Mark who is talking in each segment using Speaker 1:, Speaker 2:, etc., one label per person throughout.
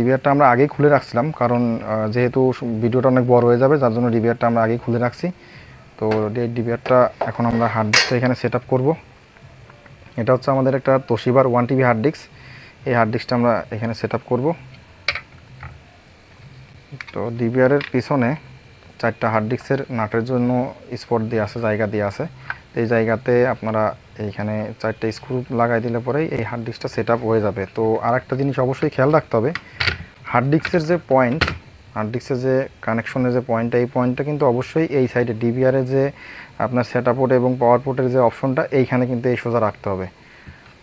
Speaker 1: ডিভিআরটা আমরা আগেই খুলে রাখছিলাম, কারণ যেহেতু ভিডিওটা অনেক বড় হয়ে যাবে, যার জন্য ডিভিআরটা আমরা আগেই খুলে রাখছি। তো ডিভিআরটা এখন আমরা হার্ড ডিস্কটা এখানে সেট আপ করবো। এটা হচ্ছে আমাদের একটা তোশিবার 1TB হার্ড ডিস্ক। এই হার্ড ডিস্কটা আমরা এখানে সেট আপ করবো। তো ডিভিআরের পিছনে 4টা হার্ড ডিস্কের নাটের জন্য স্পট দিয়ে আছে, জায়গা দিয়ে আছে। এই জায়গাতে আপনারা এইখানে 4টা স্ক্রু লাগাই দিলে পরেই এই হার্ড ডিস্কটা সেট আপ হয়ে যাবে। তো আর একটা জিনিস অবশ্যই খেয়াল রাখতে হবে, হার্ড ডিস্কের যে পয়েন্ট, হার্ড ডিস্কের যে কানেকশনের যে পয়েন্টটা, এই পয়েন্টটা কিন্তু অবশ্যই এই সাইডে ডিভিআরের যে আপনার সেট আপ পোর্ট এবং পাওয়ার পোর্টের যে অপশনটা, এইখানে কিন্তু এই সোজা রাখতে হবে।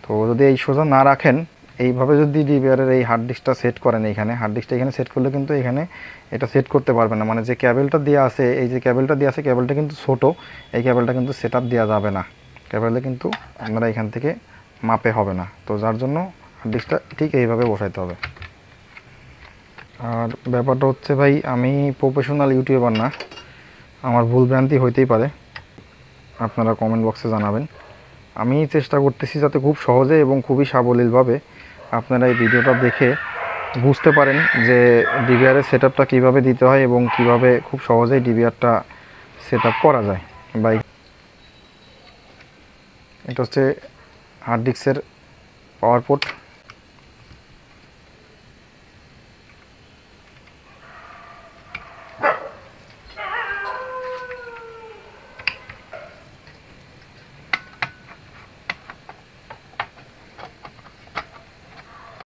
Speaker 1: তো যদি এই সোজা না রাখেন, এইভাবে যদি ডিভিআরের এই হার্ড ডিস্কটা সেট করেন, এইখানে হার্ড ডিস্কটা এখানে সেট করলে কিন্তু এখানে এটা সেট করতে পারবেন না। মানে যে ক্যাবেলটা দেওয়া আছে, এই যে ক্যাবেলটা দেওয়া আছে, ক্যাবেলটা কিন্তু ছোট, এই ক্যাবেলটা কিন্তু সেট আপ দেওয়া যাবে না। ক্যাবেলটা কিন্তু আপনারা এখান থেকে মাপে হবে না। তো যার জন্য হার্ড ডিস্কটা ঠিক এইভাবে বসাইতে হবে। আর ব্যাপারটা হচ্ছে ভাই, আমি প্রফেশনাল ইউটিউবার না, আমার ভুল ভ্রান্তি হইতেই পারে, আপনারা কমেন্ট বক্সে জানাবেন। আমি চেষ্টা করতেছি যাতে খুব সহজে এবং খুবই সাবলীলভাবে আপনারা এই ভিডিওটা দেখে বুঝতে পারেন যে ডিভিআরের সেট আপটা কীভাবে দিতে হয় এবং কিভাবে খুব সহজেই ডিভিআরটা সেট আপ করা যায়। বাই, এটা হচ্ছে হার্ড ডিস্কের পাওয়ার পোর্ট।